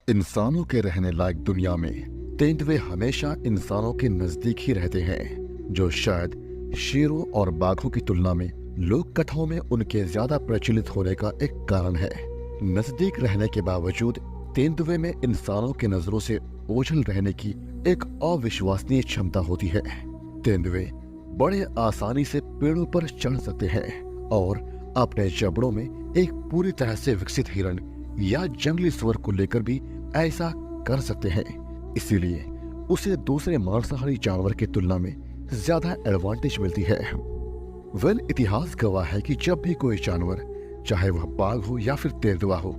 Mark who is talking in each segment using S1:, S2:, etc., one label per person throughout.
S1: इंसानों के रहने लायक दुनिया में तेंदुए हमेशा इंसानों के नजदीक ही रहते हैं, जो शायद शेरों और बाघों की तुलना में लोक कथाओं में उनके ज्यादा प्रचलित होने का एक कारण है। नजदीक रहने के बावजूद तेंदुए में इंसानों के नजरों से ओझल रहने की एक अविश्वसनीय क्षमता होती है। तेंदुए बड़े आसानी से पेड़ों पर चढ़ सकते हैं और अपने जबड़ों में एक पूरी तरह से विकसित हिरण या जंगली सुअर को लेकर भी ऐसा कर सकते हैं। इसीलिए उसे दूसरे मांसाहारी जानवर की तुलना में ज्यादा एडवांटेज मिलती है। इतिहास गवाह है कि जब भी कोई जानवर, चाहे वह बाघ हो या फिर तेंदुआ हो,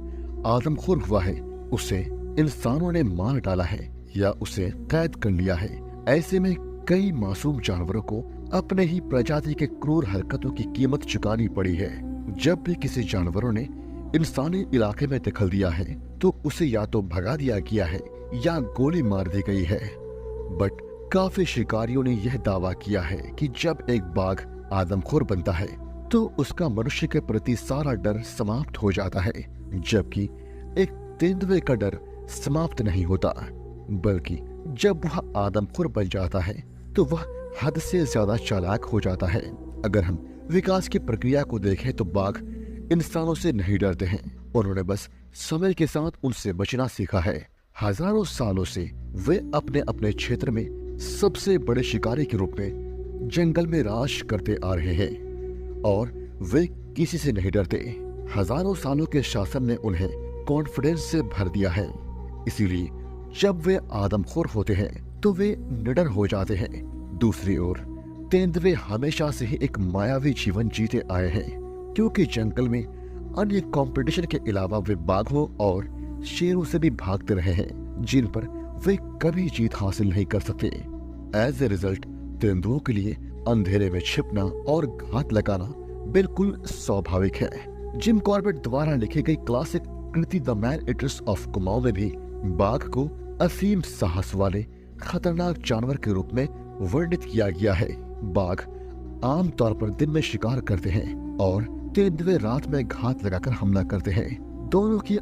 S1: आदमखोर हुआ है, उसे इंसानों ने मार डाला है या उसे कैद कर लिया है। ऐसे में कई मासूम जानवरों को अपने ही प्रजाति के क्रूर हरकतों की कीमत चुकानी पड़ी है। जब भी किसी जानवरों ने इंसानी इलाके में दखल दिया है तो उसे या तो भगा दिया गया है या गोली मार दी गई है। बट काफी शिकारियों ने यह दावा किया है कि जब एक बाघ आदमखोर बनता है तो उसका मनुष्य के प्रति सारा डर समाप्त हो जाता है, जबकि एक तेंदुए का डर समाप्त नहीं होता, बल्कि जब वह आदमखोर बन जाता है तो वह हद से ज्यादा चालाक हो जाता है। अगर हम विकास की प्रक्रिया को देखें तो बाघ इंसानों से नहीं डरते हैं, उन्होंने बस समय के साथ उनसे बचना सीखा है। हजारों सालों से वे अपने अपने क्षेत्र में सबसे बड़े शिकारी के रूप में जंगल में राज करते आ रहे हैं और वे किसी से नहीं डरते। हजारों सालों के शासन ने उन्हें कॉन्फिडेंस से भर दिया है, इसीलिए जब वे आदमखोर होते हैं तो वे निडर हो जाते हैं। दूसरी ओर तेंदुए हमेशा से ही एक मायावी जीवन जीते आए हैं, क्योंकि जंगल में अन्य कंपटीशन के अलावा वे बाघों और शेरों से भी भागते रहे हैं, जिन पर वे कभी जीत हासिल नहीं कर सकते। एज ए रिजल्ट तेंदुओं के लिए अंधेरे में छिपना और घात लगाना बिल्कुल स्वाभाविक है। जिम कॉर्बेट द्वारा लिखी गई classic Kriti the man eaters of Kumaon में भी बाघ को असीम साहस वाले खतरनाक जानवर के रूप में वर्णित किया गया है। बाघ आमतौर पर दिन में शिकार करते हैं और तेंदुए रात में घात लगाकर हमला करते हैं। दोनों की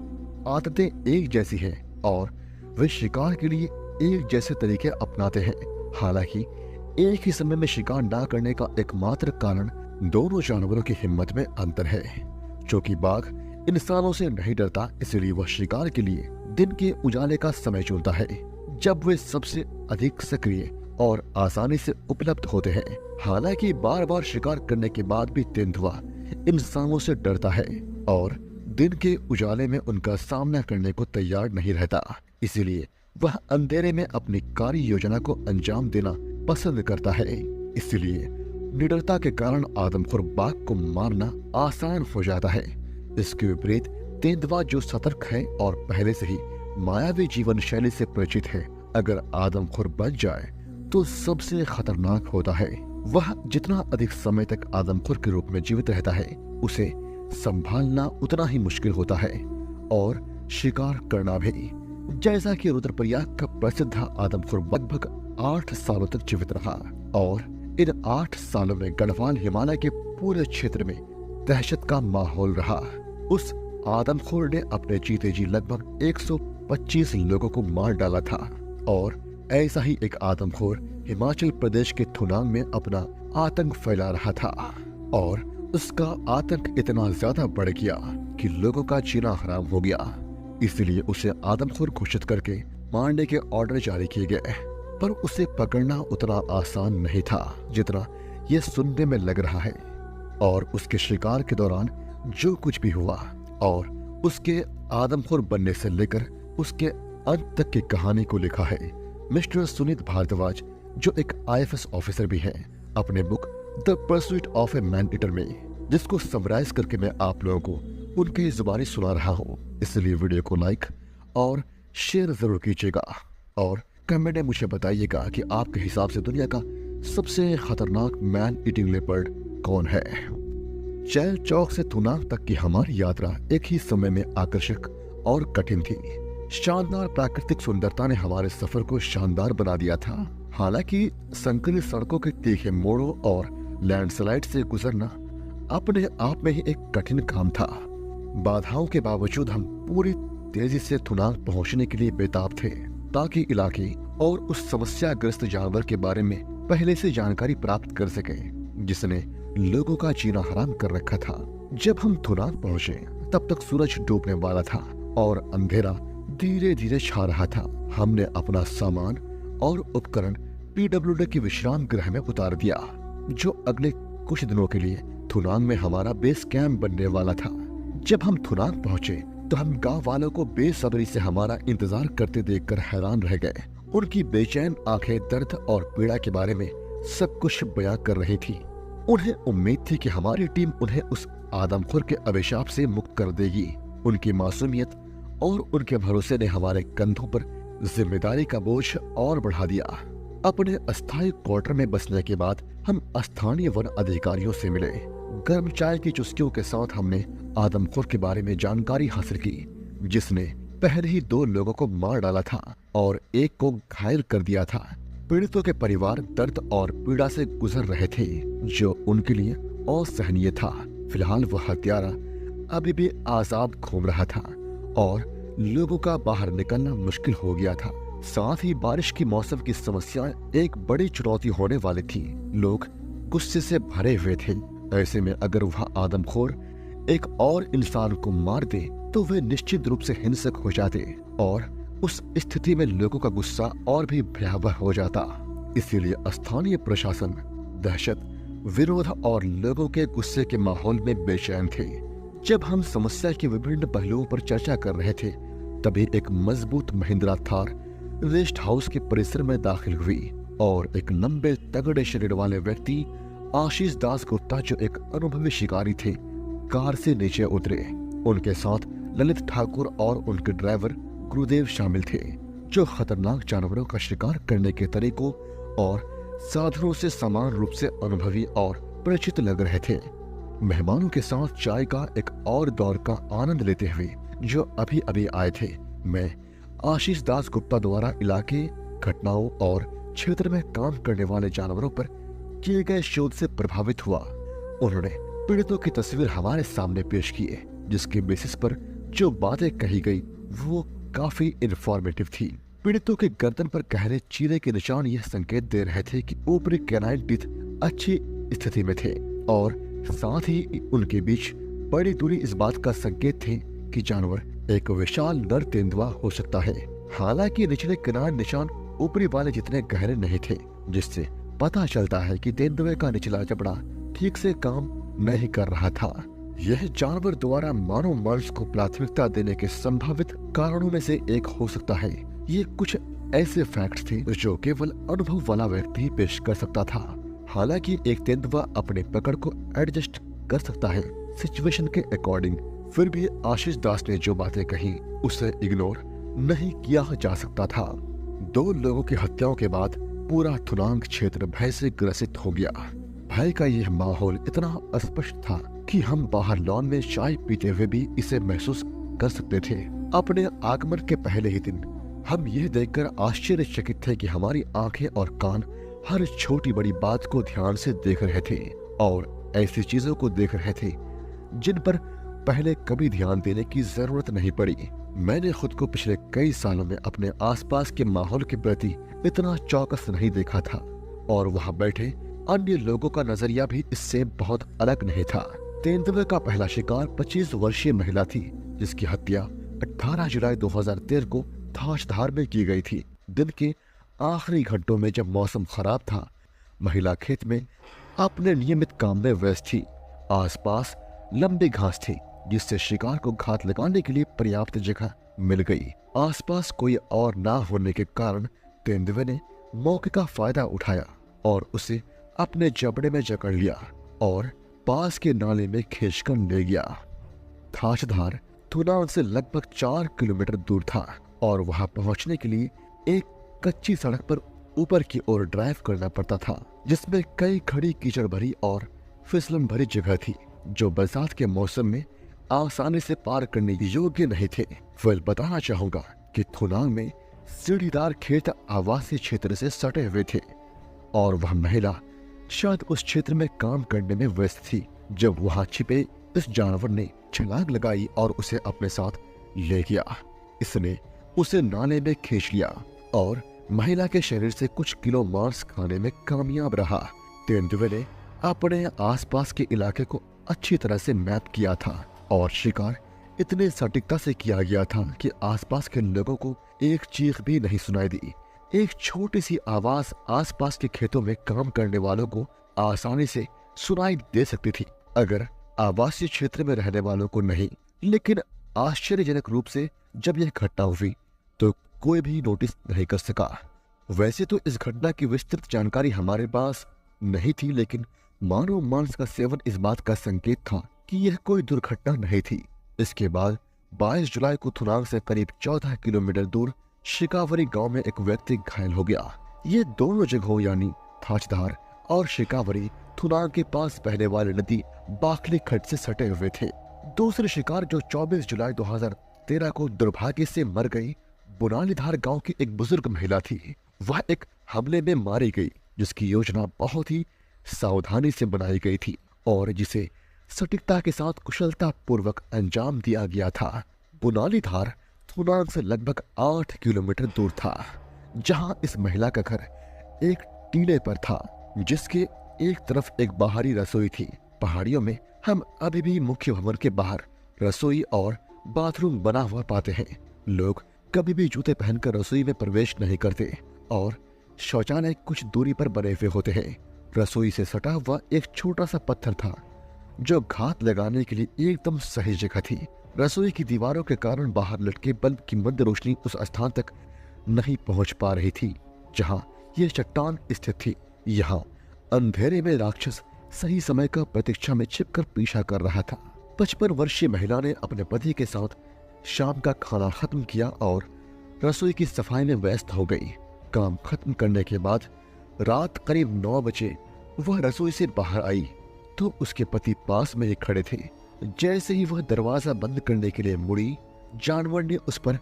S1: आदतें एक जैसी हैं और वे शिकार के लिए एक जैसे तरीके अपनाते हैं। हालांकि एक ही समय में शिकार ना करने का एकमात्र कारण दोनों जानवरों की हिम्मत में अंतर है। क्योंकि बाघ इंसानों से नहीं डरता, इसलिए वह शिकार के लिए दिन के उजाले का समय चुनता है, जब वे सबसे अधिक सक्रिय और आसानी से उपलब्ध होते हैं। हालांकि बार बार शिकार करने के बाद भी तेंदुआ इंसानों से डरता है और दिन के उजाले में उनका सामना करने को तैयार नहीं रहता, इसीलिए वह अंधेरे में अपनी कार्य योजना को अंजाम देना पसंद करता है। इसलिए निडरता के कारण आदमखोर बाघ को मारना आसान हो जाता है। इसके विपरीत तेंदुआ जो सतर्क है और पहले से ही मायावी जीवन शैली से परिचित है, अगर आदमखोर बन जाए तो सबसे खतरनाक होता है। वह जितना अधिक समय तक आदमखोर के रूप में जीवित रहता है, उसे संभालना उतना ही मुश्किल होता है और शिकार करना भी। जैसा कि रुद्रप्रयाग का प्रसिद्ध आदमखोर लगभग 8 सालों तक जीवित रहा और इन 8 सालों में गढ़वाल हिमालय के पूरे क्षेत्र में दहशत का माहौल रहा। उस आदमखोर ने अपने जीते जी लगभग 125 लोगों को मार डाला था और ऐसा ही एक आदमखोर हिमाचल प्रदेश के थुनांग में अपना आतंक फैला रहा था और उसका आतंक इतना ज्यादा बढ़ गया कि लोगों का जीना हराम हो गया। इसलिए उसे आदमखोर घोषित करके मारने के ऑर्डर जारी किए गए, पर उसे पकड़ना उतना आसान नहीं था जितना यह सुनने में लग रहा है। और उसके शिकार के दौरान जो कुछ भी हुआ और उसके आदमखोर बनने से लेकर उसके अंत तक की कहानी को लिखा है मिस्टर सुनीत भारद्वाज, जो एक आईएफएस ऑफिसर भी हैं, अपने book the pursuit of a man eater में, जिसको समराइज करके मैं आप लोगों को उनकी जुबानी सुना रहा हूँ। इसलिए वीडियो को लाइक और शेयर जरूर कीजिएगा और कमेंट में मुझे बताइएगा कि आपके हिसाब से दुनिया का सबसे खतरनाक मैन ईटिंग लेपर्ड कौन है। चैल चौक से थुनांग तक की हमारी यात्रा एक ही समय में आकर्षक और कठिन थी। शानदार प्राकृतिक सुंदरता ने हमारे सफर को शानदार बना दिया था। हालांकि संकरी सड़कों के तीखे मोड़ों और लैंडस्लाइड से गुजरना अपने आप में ही एक कठिन काम था। बाधाओं के बावजूद हम पूरी तेजी से थुनांग पहुंचने के लिए बेताब थे ताकि इलाके और उस समस्याग्रस्त जानवर के बारे में पहले से जानकारी प्राप्त कर सके जिसने लोगों का जीना हराम कर रखा था। जब हम थुनांग पहुंचे तब तक सूरज डूबने वाला था और अंधेरा धीरे धीरे छा रहा था। हमने अपना सामान और उपकरण पीडब्ल्यूडी के विश्राम गृह में उतार दिया जो अगले कुछ दिनों के लिए थुनांग में हमारा बेस कैंप बनने वाला था। जब हम थुनांग पहुंचे तो हम गांव वालों को बेसब्री से हमारा इंतजार करते देखकर हैरान रह गए। उनकी बेचैन आंखें दर्द और पीड़ा के बारे में सब कुछ बयां कर रही थी। उन्हें उम्मीद थी कि हमारी टीम उन्हें उस आदमखोर के अभिशाप से मुक्त कर देगी। उनकी मासूमियत और उनके भरोसे ने हमारे कंधों पर जिम्मेदारी का बोझ और बढ़ा दिया। अपने अस्थायी क्वार्टर में बसने के बाद हम स्थानीय वन अधिकारियों से मिले। गर्म चाय की चुस्कियों के साथ हमने आदमखोर के बारे में जानकारी हासिल की जिसने पहले ही 2 लोगों को मार डाला था और एक को घायल कर दिया था। पीड़ितों के परिवार दर्द और पीड़ा से गुजर रहे थे जो उनके लिए असहनीय था। फिलहाल वह हत्यारा अभी भी आजाद घूम रहा था और लोगों का बाहर निकलना मुश्किल हो गया था। साथ ही बारिश की मौसम की समस्या एक बड़ी चुनौती होने वाली थी। लोग गुस्से से भरे हुए थे। ऐसे में अगर वह आदमखोर एक और इंसान को मार दे तो वे निश्चित रूप से हिंसक हो जाते और उस स्थिति में लोगों का गुस्सा और भी भयावह हो जाता। इसीलिए स्थानीय प्रशासन दहशत, विरोध और लोगों के गुस्से के माहौल में बेचैन थे। जब हम समस्या के विभिन्न पहलुओं पर चर्चा कर रहे थे तभी एक मजबूत महिंद्रा थार रेस्ट हाउस के परिसर में दाखिल हुई और एक लंबे तगड़े शरीर वाले व्यक्ति आशीष दास गुप्ता जो एक अनुभवी शिकारी थे कार से नीचे उतरे। उनके साथ ललित ठाकुर और उनके ड्राइवर गुरुदेव शामिल थे जो खतरनाक जानवरों का शिकार करने के तरीकों और साधनों से समान रूप से अनुभवी और परिचित लग रहे थे। मेहमानों के साथ चाय का एक और दौर का आनंद लेते हुए जो अभी अभी आए थे, मैं आशीष दास गुप्ता द्वारा इलाके, घटनाओं और क्षेत्र में काम करने वाले जानवरों पर किए गए शोध से प्रभावित हुआ। उन्होंने पीड़ितों की तस्वीर हमारे सामने पेश की है जिसके बेसिस पर जो बातें कही गई वो काफी इंफॉर्मेटिव थी। पीड़ितों के गर्दन पर गहरे चीरे के निशान यह संकेत दे रहे थे कि ऊपरी कैनाइन टीथ अच्छी स्थिति में थे और साथ ही उनके बीच बड़ी दूरी इस बात का संकेत थे कि जानवर एक विशाल नर तेंदुआ हो सकता है। हालांकि निचले कैनाइन निशान ऊपरी वाले जितने गहरे नहीं थे जिससे पता चलता है कि तेंदुए का निचला जबड़ा ठीक से काम नहीं कर रहा था। यह जानवर द्वारा मानव मांस को प्राथमिकता देने के संभावित कारणों में से एक हो सकता है। ये कुछ ऐसे फैक्ट्स थे जो केवल अनुभव वाला व्यक्ति पेश कर सकता था। हालांकि एक तेंदुआ अपने पकड़ को एडजस्ट कर सकता है सिचुएशन के अकॉर्डिंग, फिर भी आशीष दास ने जो बातें कही उसे इग्नोर नहीं किया जा सकता था। 2 लोगों की हत्याओं के बाद पूरा थुनांग क्षेत्र भय से ग्रसित हो गया। भय का यह माहौल इतना स्पष्ट था कि हम बाहर लॉन में चाय पीते हुए भी इसे महसूस कर सकते थे। अपने आगमन के पहले ही दिन हम यह देखकर आश्चर्यचकित थे कि हमारी आंखें और कान हर छोटी बड़ी बात को ध्यान से देख रहे थे और ऐसी चीजों को देख रहे थे जिन पर पहले कभी ध्यान देने की जरूरत नहीं पड़ी। मैंने खुद को पिछले कई सालों में अपने आसपास के माहौल के प्रति इतना चौकस नहीं देखा था और वहां बैठे अन्य लोगों का नजरिया भी इससे बहुत अलग नहीं था। तेंदुए का पहला शिकार 25 वर्षीय महिला थी जिसकी हत्या 18 जुलाई 2013 को ताजधार में की गई थी। दिन के आखिरी घंटों में जब मौसम खराब था, महिला खेत में अपने नियमित काम में व्यस्त थी। आसपास लंबी घास थी जिससे शिकार को घात लगाने के लिए पर्याप्त जगह मिल गई। आसपास कोई और ना होने के कारण तेंदुए ने मौके का फायदा उठाया और उसे अपने जबड़े में जकड़ लिया और पास के नाले में खींचकर ले गया। ताजधार थुनांग से लगभग 4 किलोमीटर दूर था और वहां पहुंचने के लिए एक कच्ची सड़क पर ऊपर की ओर ड्राइव करना पड़ता था जिसमें कई खड़ी कीचड़ भरी और फिसलन भरी जगह थी जो बरसात के मौसम में आसानी से पार करने योग्य नहीं थे। फिर बताना चाहूंगा कि थुनांग में सीढ़ीदार खेत आवासीय क्षेत्र से सटे हुए थे और वह महिला शायद उस क्षेत्र में काम करने में व्यस्त थी जब वहां छिपे इस जानवर ने छलांग लगाई और उसे अपने साथ ले गया। इसने उसे नाले में खींच लिया और महिला के शरीर से कुछ किलो मांस खाने में कामयाब रहा। तेंदुए ने अपने आसपास के इलाके को अच्छी तरह से मैप किया था और शिकार इतने सटीकता से किया गया था कि आसपास के लोगों को एक चीख भी नहीं सुनाई दी। एक छोटी सी आवाज आसपास के खेतों में काम करने वालों को आसानी से सुनाई दे सकती थी, अगर आवासीय क्षेत्र में रहने वालों को नहीं। लेकिन आश्चर्यजनक रूप से जब यह घटना हुई तो कोई भी नोटिस नहीं कर सका। वैसे तो इस घटना की विस्तृत जानकारी हमारे पास नहीं थी, लेकिन मानव मांस का सेवन इस बात का संकेत था कि यह कोई दुर्घटना नहीं थी। इसके बाद 22 जुलाई को थुनांग से करीब 14 किलोमीटर दूर शिकावरी गांव में एक व्यक्ति घायल हो गया। ये दोनों जगहों यानी थाचधार और शिकावरी थुनांग के पास बहने वाली नदी बाखली खड्ड से सटे हुए थे। दूसरे शिकार जो 24 जुलाई 2013 को दुर्भाग्य से मर गई, बुनालीधार गांव की एक बुजुर्ग महिला थी। वह एक हमले में मारी गई जिसकी योजना बहुत ही सावधानी से बनाई गई थी और जिसे सटीकता के साथ कुशलता पूर्वक अंजाम दिया गया था। बुनालीधार थुनांग से लगभग 8 किलोमीटर दूर था, जहां इस महिला का घर एक टीले पर था जिसके एक तरफ एक बाहरी रसोई थी। पहाड़ियों में हम अभी भी मुख्य भवन के बाहर रसोई और बाथरूम बना हुआ पाते हैं। लोग कभी भी जूते पहनकर रसोई में प्रवेश नहीं करते और शौचालय कुछ दूरी पर बने हुए होते हैं। रसोई से सटा हुआ एक छोटा सा पत्थर था जो घात लगाने के लिए एकदम सही जगह थी। रसोई की दीवारों के कारण बाहर लटके बल्ब की मंद रोशनी उस स्थान तक नहीं पहुंच पा रही थी जहां यह चट्टान स्थित थी। यहाँ अंधेरे में राक्षस सही समय का प्रतीक्षा में छिपकर पीछा कर रहा था। 55 वर्षीय महिला ने अपने पति के साथ शाम का खाना खत्म किया और रसोई की सफाई में व्यस्त हो गई। काम खत्म करने के बाद रात करीब 9 बजे वह रसोई से बाहर आई तो उसके पति पास में ही खड़े थे। जैसे ही वह दरवाजा बंद करने के लिए मुड़ी, जानवर ने उस पर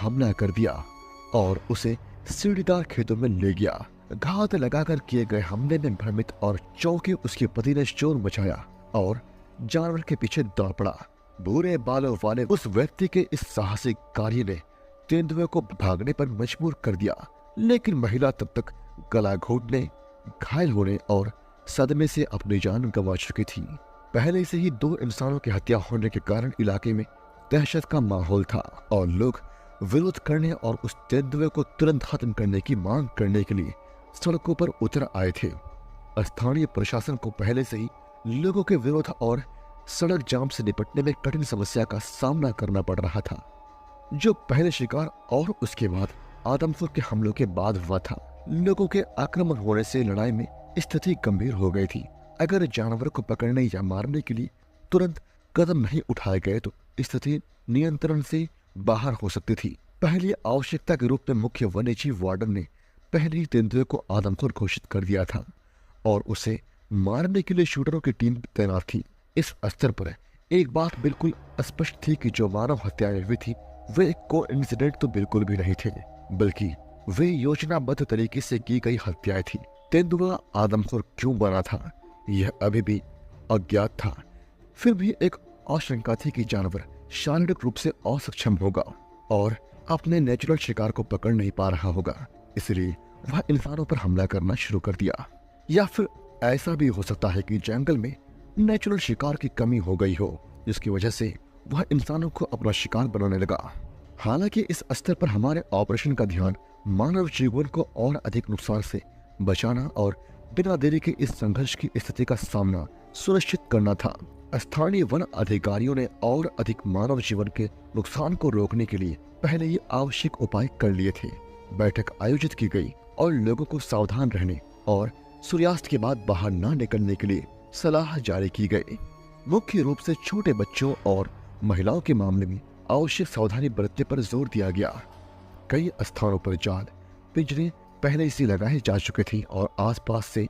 S1: हमला कर दिया और उसे सीढ़ीदार खेतों में ले गया। घात लगाकर किए गए हमले में भ्रमित और चौंके उसके पति ने शोर मचाया और जानवर के पीछे दौड़ पड़ा। भूरे बालों वाले उस व्यक्ति के इस साहसिक कार्य ने तेंदुए को भागने पर मजबूर कर दिया, लेकिन महिला तब तक गला घोटने, घायल होने और सदमे से अपनी जान गंवा चुकी थी। पहले से ही 2 इंसानों की हत्या होने के कारण इलाके में दहशत का माहौल था और लोग विरोध करने और उस तेंदुए को तुरंत खत्म करने की मांग करने के लिए सड़कों पर उतर आए थे। स्थानीय प्रशासन को पहले से ही लोगों के विरोध और सड़क जाम से निपटने में कठिन समस्या का सामना करना पड़ रहा था, जो पहले शिकार और उसके बाद आदमखोर के हमलों के बाद हुआ था। लोगों के आक्रमण होने से लड़ाई में स्थिति गंभीर हो गई थी। अगर जानवर को पकड़ने या मारने के लिए तुरंत कदम नहीं उठाए गए तो स्थिति नियंत्रण से बाहर हो सकती थी। पहली आवश्यकता के रूप में मुख्य वन्यजीव वार्डन ने पहले ही तेंदुए को आदमखोर घोषित कर दिया था और उसे मारने के लिए शूटरों की टीम तैनात थी। इस स्तर पर एक बात बिल्कुल स्पष्ट थी कि जो मानव हत्याएं हुई थी वे कोइंसिडेंट तो बिल्कुल भी नहीं थे, बल्कि वे योजनाबद्ध तरीके से की गई हत्याएं थी। तेंदुआ आदमखोर क्यों बना था यह अभी भी अज्ञात था। फिर भी एक आशंका थी कि जानवर शारीरिक रूप से असक्षम होगा और अपने नेचुरल शिकार को पकड़ नहीं पा रहा होगा, इसलिए वह इंसानों पर हमला करना शुरू कर दिया। या फिर ऐसा भी हो सकता है कि जंगल में नेचुरल शिकार की कमी हो गई हो, जिसकी वजह से वह इंसानों को अपना शिकार बनाने लगा। हालांकि इस स्तर पर हमारे ऑपरेशन का ध्यान मानव जीवन को और अधिक नुकसान से बचाना और बिना देरी के इस संघर्ष की स्थिति का सामना सुनिश्चित करना था। स्थानीय वन अधिकारियों ने और अधिक मानव जीवन के नुकसान को रोकने के लिए पहले ही आवश्यक उपाय कर लिए थे। बैठक आयोजित की गई और लोगों को सावधान रहने और सूर्यास्त के बाद बाहर न निकलने के लिए सलाह जारी की गई। मुख्य रूप से छोटे बच्चों और महिलाओं के मामले में आवश्यक सावधानी बरतने पर जोर दिया गया। कई स्थानों पर जाल पिंजरे पहले से लगाए जा चुके थे और आसपास से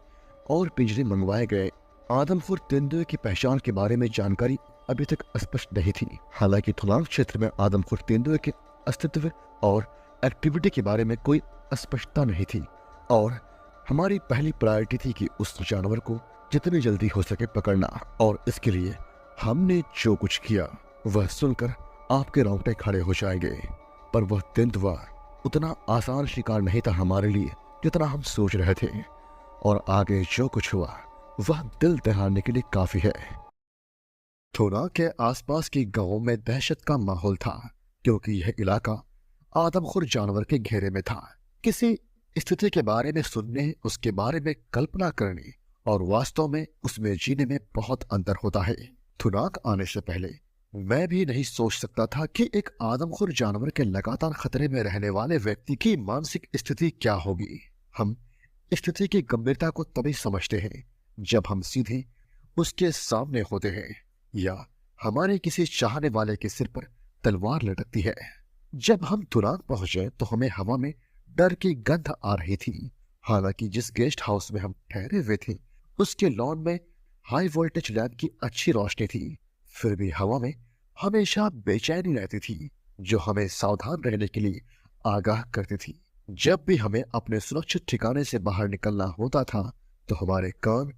S1: और पिंजरे मंगवाए गए। आदमखोर तेंदुए की पहचान के बारे में जानकारी अभी तक स्पष्ट नहीं थी। हालांकि थुनांग क्षेत्र में आदमखोर तेंदुए के अस्तित्व और एक्टिविटी के बारे में कोई स्पष्टता नहीं थी और हमारी पहली प्रायोरिटी थी कि उस जानवर को जितनी जल्दी हो सके पकड़ना। और इसके लिए हमने जो कुछ किया वह सुनकर आपके रोंगटे खड़े हो जाएंगे। पर वह तेंदुआ उतना आसान शिकार नहीं था हमारे लिए जितना हम सोच रहे थे, और आगे जो कुछ हुआ वह दिल दहाड़ने के लिए काफी है। थोना के आसपास के गांवों में दहशत का माहौल था, क्योंकि यह इलाका आदमखोर जानवर के घेरे में था। किसी स्थिति के बारे में सुनने, उसके बारे में कल्पना करने और वास्तव में उसमें जीने में बहुत अंतर होता है। थुनाक आने से पहले मैं भी नहीं सोच सकता था कि एक आदमखोर जानवर के लगातार खतरे में रहने वाले व्यक्ति की मानसिक स्थिति क्या होगी। हम स्थिति की गंभीरता को तभी समझते हैं जब हम सीधे उसके सामने होते हैं या हमारे किसी चाहने वाले के सिर पर तलवार लटकती है। जब हम तुराग पहुंचे तो हमें हवा में डर की गंध आ रही थी। हालांकि जिस गेस्ट हाउस में हम ठहरे हुए थे उसके लॉन में हाई वोल्टेज लैंप की अच्छी रोशनी थी, फिर भी हवा में हमेशा बेचैनी रहती थी जो हमें सावधान रहने के लिए आगाह करती थी। जब भी हमें अपने सुरक्षित ठिकाने से बाहर निकलना होता था तो हमारे कान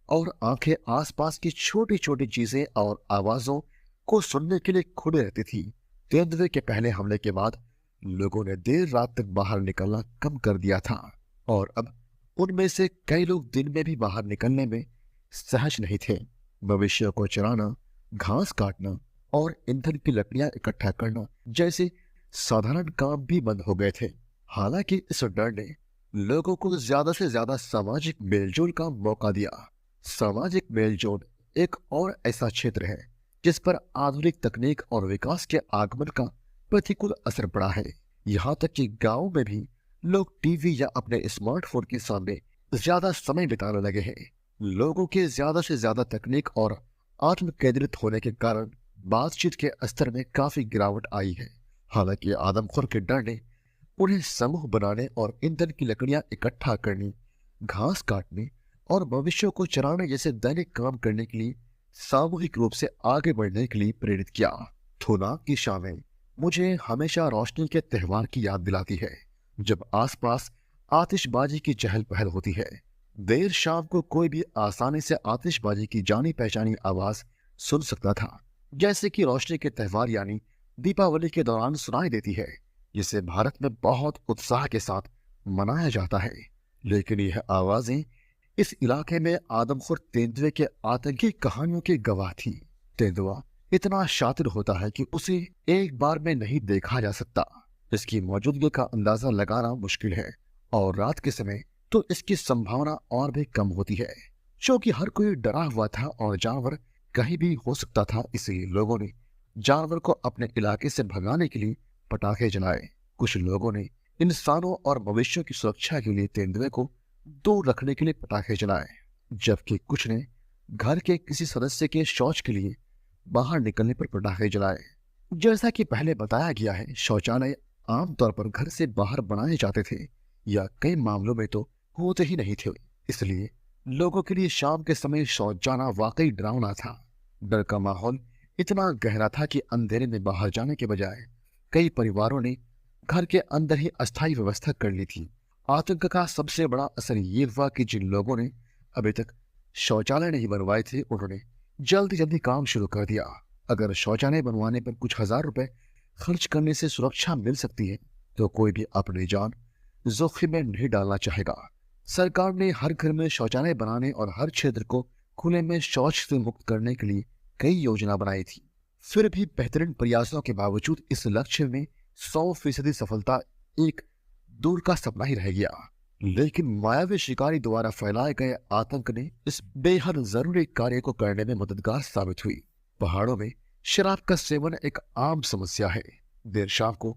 S1: और आंखें आसपास की छोटी छोटी चीजें और आवाजों को सुनने के लिए खुले रहती थी। तेंदुए के पहले हमले के बाद लोगों ने देर रात तक बाहर निकलना कम कर दिया था, और अब उनमें से कई लोग दिन में भी बाहर निकलने में सहज नहीं थे। मवेशियों को चराना, घास काटना और ईंधन की लकड़ियां इकट्ठा करना जैसे साधारण काम भी बंद हो गए थे। हालांकि इस डर ने लोगों को ज्यादा से ज्यादा सामाजिक मेलजोल का मौका दिया। सामाजिक मेलजोल एक और ऐसा क्षेत्र है जिस पर आधुनिक तकनीक और विकास के आगमन का प्रतिकूल असर पड़ा है। यहाँ तक कि गाँव में भी लोग टीवी या अपने स्मार्टफोन के सामने ज्यादा समय बिताने लगे हैं। लोगों के ज्यादा से ज्यादा तकनीक और आत्म केंद्रित होने के कारण बातचीत के स्तर में काफी गिरावट आई है। हालांकि आदमखोर के डर ने उन्हें समूह बनाने और ईंधन की लकड़ियां इकट्ठा करने, घास काटने और भविष्यों को चराने जैसे दैनिक काम करने के लिए सामूहिक रूप से आगे बढ़ने के लिए प्रेरित किया। थोनाक की शामें मुझे हमेशा रोशनी के त्योहार की याद दिलाती है, जब आसपास आतिशबाजी की चहल पहल होती है। देर शाम को कोई भी आसानी से आतिशबाजी की जानी पहचानी आवाज सुन सकता था, जैसे कि रोशनी के त्योहार यानी दीपावली के दौरान सुनाई देती है, जिसे भारत में बहुत उत्साह के साथ मनाया जाता है। लेकिन यह आवाजें इस इलाके में आदमखोर तेंदुए के आतंकी कहानियों की गवाह थी। तेंदुआ इतना शातिर होता है कि उसे एक बार में नहीं देखा जा सकता। इसकी मौजूदगी का अंदाजा लगाना मुश्किल है, और रात के समय तो इसकी संभावना और भी कम होती है। क्योंकि हर कोई डरा हुआ था और जानवर कहीं भी हो सकता था, इसलिए लोगों ने जानवर को अपने इलाके से भगाने के लिए पटाखे जलाए। कुछ लोगों ने इंसानों और मवेशियों की सुरक्षा के लिए तेंदुए को दूर रखने के लिए पटाखे जलाए, जबकि कुछ ने घर के किसी सदस्य के शौच के लिए बाहर निकलने पर पटाखे जलाए। जैसा कि पहले बताया गया है, शौचालय आमतौर पर घर से बाहर बनाए जाते थे या कई मामलों में तो होते ही नहीं थे, इसलिए लोगों के लिए शाम के समय शौच जाना वाकई डरावना था। डर का माहौल इतना गहरा था कि अंधेरे में बाहर जाने के बजाय कई परिवारों ने घर के अंदर ही अस्थायी व्यवस्था कर ली थी। आतंक का सबसे बड़ा असर ये हुआ कि जिन लोगों ने अभी तक शौचालय नहीं बनवाए थे उन्होंने जल्दी जल्दी काम शुरू कर दिया। अगर शौचालय बनवाने पर कुछ हजार रुपए खर्च करने से सुरक्षा मिल सकती है तो कोई भी अपनी जान जोखिम में नहीं डालना चाहेगा। सरकार ने हर घर में शौचालय बनाने और हर क्षेत्र को खुले में शौच से मुक्त करने के लिए कई योजना बनाई थी। फिर भी बेहतरीन प्रयासों के बावजूद इस लक्ष्य में 100% सफलता एक दूर का सपना ही रह गया। लेकिन मायावी शिकारी द्वारा फैलाए गए आतंक ने इस बेहद जरूरी कार्य को करने में मददगार साबित हुई। पहाड़ों में शराब का सेवन एक आम समस्या है। देर शाम को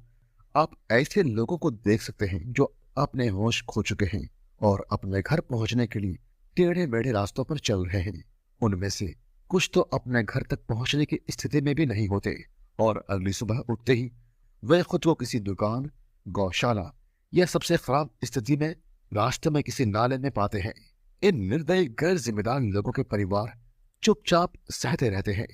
S1: आप ऐसे लोगों को देख सकते हैं जो अपने होश खो चुके हैं और अपने घर पहुंचने के लिए टेढ़े मेढ़े रास्तों पर चल रहे हैं। उनमें से कुछ तो अपने घर तक पहुंचने की स्थिति में भी नहीं होते, और अगली सुबह उठते ही वे खुद को किसी दुकान, गौशाला या सबसे खराब स्थिति में रास्ते में किसी नाले में पाते हैं। इन निर्दयी गैर जिम्मेदार लोगों के परिवार चुपचाप सहते रहते हैं।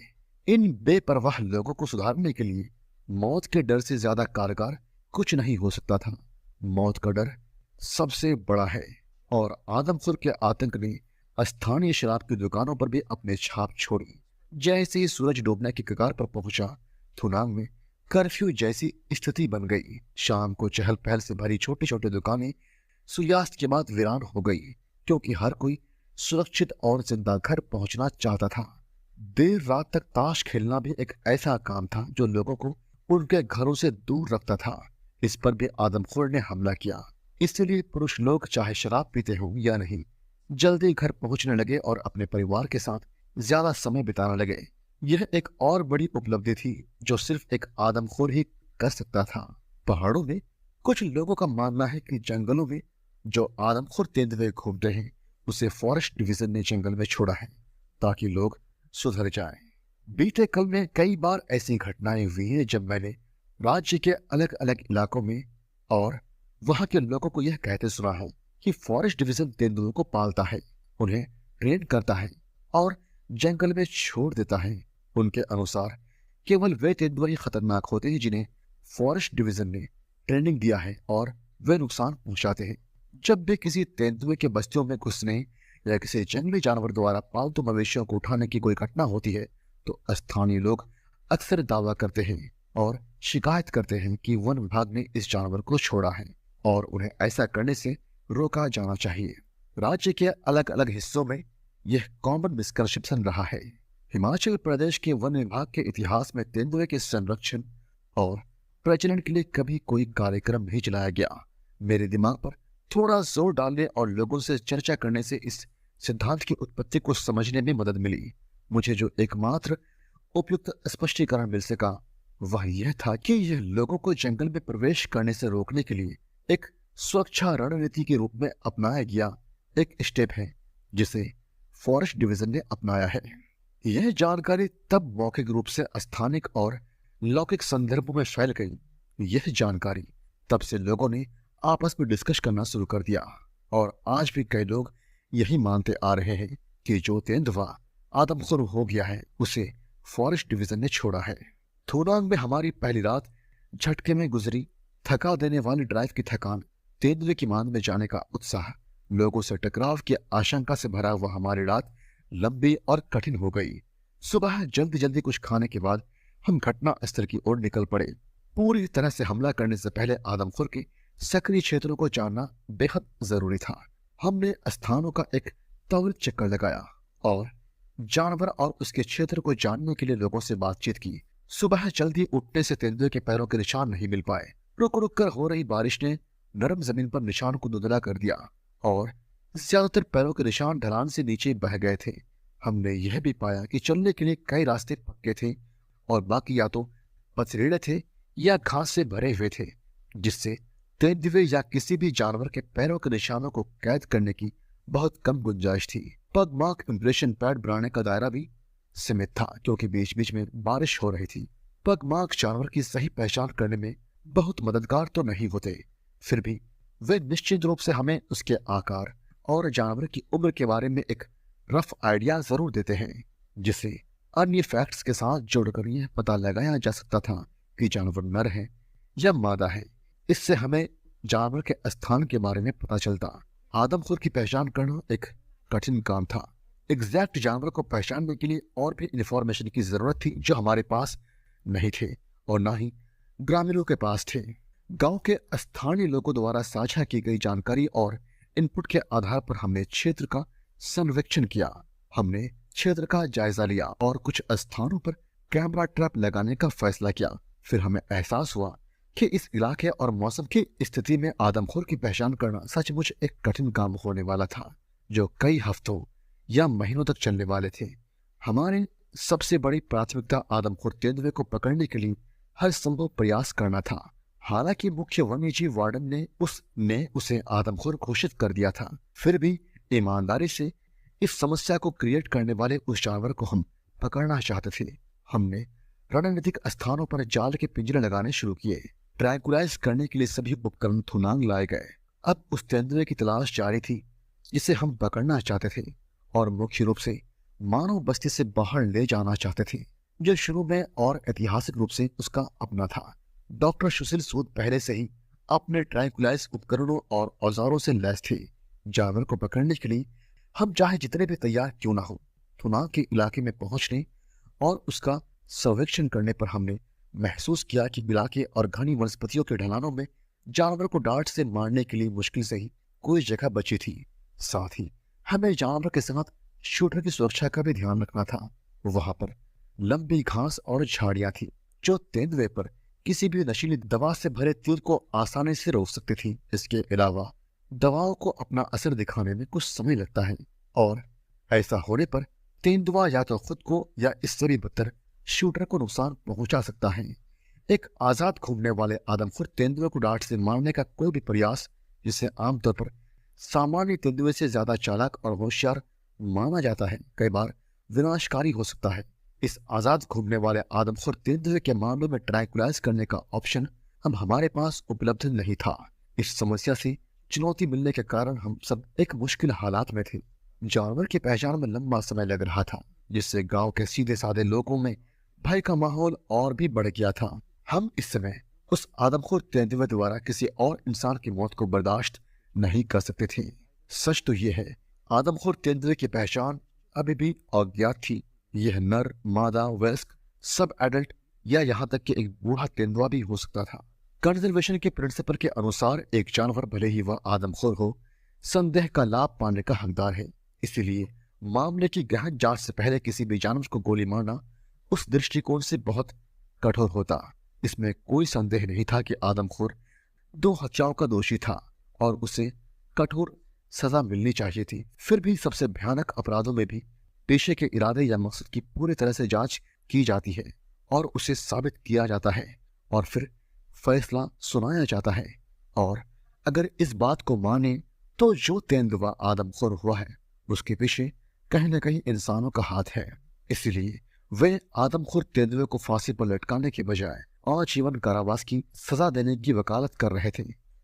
S1: इन बेपरवाह लोगों को सुधारने के लिए मौत के डर से ज्यादा कारगर कुछ नहीं हो सकता था। मौत का डर सबसे बड़ा है, और आदमखोर के आतंक ने स्थानीय शराब की दुकानों पर भी अपने छाप छोड़ी। जैसे ही सूरज डूबने की कगार पर पहुंचा, थुनांग में कर्फ्यू जैसी स्थिति बन गई। शाम को चहल पहल से भरी छोटी छोटी दुकानें सूर्यास्त के बाद वीरान हो गई, क्योंकि हर कोई सुरक्षित और जिंदा घर पहुंचना चाहता था। देर रात तक ताश खेलना भी एक ऐसा काम था जो लोगों को उनके घरों से दूर रखता था। इस पर भी आदमखोर ने हमला किया। इसलिए पुरुष लोग चाहे शराब पीते हो या नहीं, जल्दी घर पहुंचने लगे और अपने परिवार के साथ ज्यादा समय बिताने लगे। यह एक और बड़ी उपलब्धि थी जो सिर्फ एक आदमखोर ही कर सकता था। पहाड़ों में कुछ लोगों का मानना है कि जंगलों में जो आदमखोर तेंदुए घूमते हैं उसे फॉरेस्ट डिवीजन ने जंगल में छोड़ा है ताकि लोग सुधर जाएं। बीते कल में कई बार ऐसी घटनाएं हुई हैं जब मैंने राज्य के अलग अलग इलाकों में और वहां के लोगों को यह कहते सुना है कि फॉरेस्ट डिवीजन तेंदुओं को पालता है, उन्हें ट्रेन करता है और जंगल में छोड़ देता है। उनके अनुसार केवल वे तेंदुए ही खतरनाक होते हैं जिन्हें फॉरेस्ट डिवीजन ने ट्रेनिंग दिया है और वे नुकसान पहुंचाते हैं। जब भी किसी तेंदुए के बस्तियों में घुसने या किसी जंगली जानवर द्वारा पालतू मवेशियों को उठाने की कोई घटना होती है तो स्थानीय लोग अक्सर दावा करते हैं और शिकायत करते हैं कि वन विभाग ने इस जानवर को छोड़ा है और उन्हें ऐसा करने से रोका जाना चाहिए। राज्य के अलग अलग हिस्सों में यह कॉमन मिसकंसेप्शन रहा है। हिमाचल प्रदेश के वन विभाग के इतिहास में तेंदुए के संरक्षण और प्रजनन के लिए कभी कोई कार्यक्रम नहीं चलाया गया। मेरे दिमाग पर थोड़ा जोर डालने और लोगों से चर्चा करने से इस सिद्धांत की उत्पत्ति को समझने में मदद मिली। मुझे जो एकमात्र उपयुक्त स्पष्टीकरण मिल सका वह यह था कि यह लोगों को जंगल में प्रवेश करने से रोकने के लिए एक सुरक्षा रणनीति के रूप में अपनाया गया एक स्टेप है जिसे फॉरेस्ट डिवीजन ने अपनाया है। यह जानकारी तब मौखिक रूप से स्थानिक और लौकिक संदर्भों में फैल गई। यह जानकारी तब से लोगों ने आपस में डिस्कस करना शुरू कर दिया और आज भी कई लोग यही मानते आ रहे हैं कि जो तेंदुआ आदमखोर हो गया है उसे फॉरेस्ट डिवीजन ने छोड़ा है। थोडांग में हमारी पहली रात झटके में गुजरी। थका देने वाली ड्राइव की थकान, तेंदुए की मांद में जाने का उत्साह, लोगों से टकराव की आशंका से भरा हुआ हमारी रात लंबी और कठिन हो गई। सुबह जल्दी जल्दी कुछ खाने के बाद हम घटना स्थल की ओर निकल पड़े। पूरी तरह से हमला करने से पहले आदमखोर के सक्रिय क्षेत्रों को जानना बेहद जरूरी था। हमने स्थानों का एक त्वरित चक्कर लगाया और जानवर और उसके क्षेत्र को जानने के लिए लोगों से बातचीत की। सुबह जल्दी उठने से तेंदुए के पैरों के निशान नहीं मिल पाए। रुक रुक कर हो रही बारिश ने नरम जमीन पर निशान को धुंधला कर दिया और ज्यादातर पैरों के निशान ढलान से नीचे बह गए थे। हमने यह भी पाया कि चलने के लिए कई रास्ते पक्के थे और बाकी या तो पथरीले थे या घास से भरे हुए थे, जिससे तेंदुए या किसी भी जानवर के पैरों के निशानों को कैद करने की बहुत कम गुंजाइश थी। पगमार्क इंप्रेशन पैड बनाने का दायरा भी सीमित था क्योंकि बीच बीच में बारिश हो रही थी। पगमार्क जानवर की सही पहचान करने में बहुत मददगार तो नहीं होते, फिर भी वे निश्चित रूप से हमें उसके आकार और जानवर की उम्र के बारे में एक रफ आइडिया जरूर देते हैं, जिसे अन्य फैक्ट्स के साथ जोड़कर यह पता लगाया जा सकता था कि जानवर नर है या मादा है। इससे हमें जानवर के स्थान के बारे में पता चलता। आदमखोर की पहचान करना एक कठिन काम था। एग्जैक्ट जानवर को पहचानने के लिए और भी इंफॉर्मेशन की जरूरत थी जो हमारे पास नहीं थे और ना ही ग्रामीणों के पास थे। गांव के स्थानीय लोगों द्वारा साझा की गई जानकारी और इनपुट के आधार पर हमने क्षेत्र का सर्वेक्षण किया। हमने क्षेत्र का जायजा लिया और कुछ स्थानों पर कैमरा ट्रैप लगाने का फैसला किया। फिर हमें एहसास हुआ कि इस इलाके और मौसम की स्थिति में आदमखोर की पहचान करना सचमुच एक कठिन काम होने वाला था जो कई हफ्तों या महीनों तक चलने वाले थे। हमारी सबसे बड़ी प्राथमिकता आदमखोर तेंदुए को पकड़ने के लिए हर संभव प्रयास करना था। हालांकि मुख्य वन्यजीव वार्डन ने उसे आदमखोर घोषित कर दिया था, फिर भी ईमानदारी से इस समस्या को क्रिएट करने वाले उस जानवर को हम पकड़ना चाहते थे। हमने रणनीतिक स्थानों पर जाल के पिंजरे लगाने शुरू किए। ट्रैंकुलाइज करने के लिए सभी उपकरण थुनांग लाए गए। अब उस तेंदुए की तलाश जारी थी जिसे हम पकड़ना चाहते थे और मुख्य रूप से मानव बस्ती से बाहर ले जाना चाहते थे, जो शुरू में और ऐतिहासिक रूप से उसका अपना था। डॉक्टर सुशील सूद पहले से ही अपने ट्रैंकुलाइज उपकरणों और औजारों से लैस थे। जानवर को पकड़ने के लिए हम चाहे जितने भी तैयार क्यों ना हो, थुनांग के इलाके में पहुंचने और उसका सर्वेक्षण करने पर हमने महसूस किया कि इलाके और घनी वनस्पतियों के ढलानों में जानवर को डांट से मारने के लिए मुश्किल से ही कोई जगह बची थी। साथ ही हमें जानवर के साथ शूटर की सुरक्षा का भी ध्यान रखना था। वहां पर लंबी घास और झाड़ियां थी जो तेंदुए पर किसी भी नशीली दवा से भरे तीर को आसानी से रोक सकती थी। इसके अलावा दवाओं को अपना असर दिखाने में कुछ समय लगता है और ऐसा होने पर तेंदुआ या तो खुद को या इससे भी बदतर शूटर को नुकसान पहुंचा सकता है। एक आजाद घूमने वाले आदमखोर तेंदुए को डांट से मारने का कोई भी प्रयास, जिसे आमतौर पर सामान्य तेंदुए से ज्यादा चालाक और होशियार माना जाता है, कई बार विनाशकारी हो सकता है। इस आजाद घूमने वाले आदमखोर तेंदुए के मामले में ट्रैंकुलाइज करने का ऑप्शन अब हमारे पास उपलब्ध नहीं था। इस समस्या से चुनौती मिलने के कारण हम सब एक मुश्किल हालात में थे। जानवर की पहचान में लंबा समय लग रहा था, जिससे गांव के सीधे साधे लोगों में भय का माहौल और भी बढ़ गया था। हम इस समय उस आदमखोर तेंदुए द्वारा किसी और इंसान की मौत को बर्दाश्त नहीं कर सकते थे। सच तो यह है, आदमखोर तेंदुए की पहचान अभी भी अज्ञात थी। यह नर, मादा, वयस्क, सब एडल्ट या यहाँ तक कि एक बूढ़ा तेंदुआ भी हो सकता था। कंजर्वेशन के प्रिंसिपल के अनुसार एक जानवर भले ही वह आदमखोर हो, संदेह का लाभ पाने का हकदार है। इसीलिए मामले की गहन जांच से पहले किसी भी जानवर को गोली मारना उस दृष्टिकोण से बहुत कठोर होता। इसमें कोई संदेह नहीं था कि आदमखोर 2 हत्याओं का दोषी था और उसे कठोर सजा मिलनी चाहिए थी। फिर भी सबसे भयानक अपराधों में भी पेशे के इरादे या मकसद की पूरी तरह से जांच की जाती है और उसे साबित किया जाता है और फिर फैसला सुनाया जाता है। और अगर इस बात को माने तो जो तेंदुआ आदमखोर हुआ है उसके पीछे कहीं न कहीं इंसानों का हाथ है। इसीलिए वे आदमखोर तेंदुए को फांसी पर लटकाने के बजाय आजीवन कारावास की सजा देने की वकालत कर रहे थे।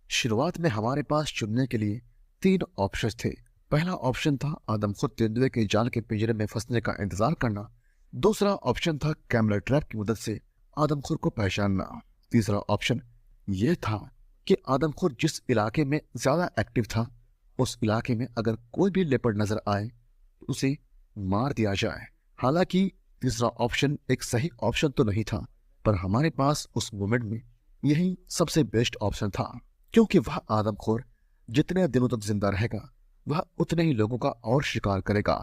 S1: शुरुआत में हमारे पास चुनने के लिए 3 ऑप्शन थे। पहला ऑप्शन था आदमखोर तेंदुए के जाल के पिंजरे में फंसने का इंतजार करना। दूसरा ऑप्शन था कैमरा ट्रैप की मदद से आदमखोर को पहचानना। तीसरा ऑप्शन यह था कि आदमखोर जिस इलाके में ज्यादा एक्टिव था उस इलाके में अगर कोई भी लेपर्ड नजर आए तो उसे मार दिया जाए। हालांकि तीसरा ऑप्शन एक सही ऑप्शन तो नहीं था, पर हमारे पास उस मोमेंट में यही सबसे बेस्ट ऑप्शन था, क्योंकि वह आदमखोर जितने दिनों तक जिंदा रहेगा वह उतने ही लोगों का और शिकार करेगा।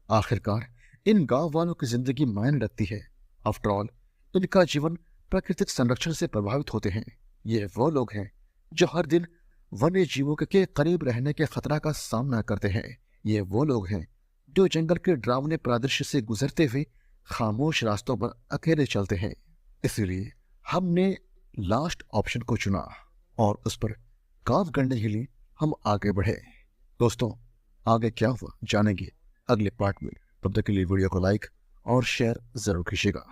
S1: आखिरकार इन गांव वालों की जिंदगी मायने रखती है। आफ्टर ऑल इनका जीवन प्राकृतिक संरक्षण से प्रभावित होते हैं। ये वो लोग हैं जो हर दिन वन्य जीवों के करीब रहने के खतरा का सामना करते हैं। ये वो लोग हैं जो जंगल के डरावने परिदृश्य से गुजरते हुए खामोश रास्तों पर अकेले चलते हैं। इसीलिए हमने लास्ट ऑप्शन को चुना और उस पर काम करने के लिए हम आगे बढ़े। दोस्तों, आगे क्या हुआ जानेंगे अगले पार्ट में। तब तक के लिए वीडियो को लाइक और शेयर जरूर कीजिएगा।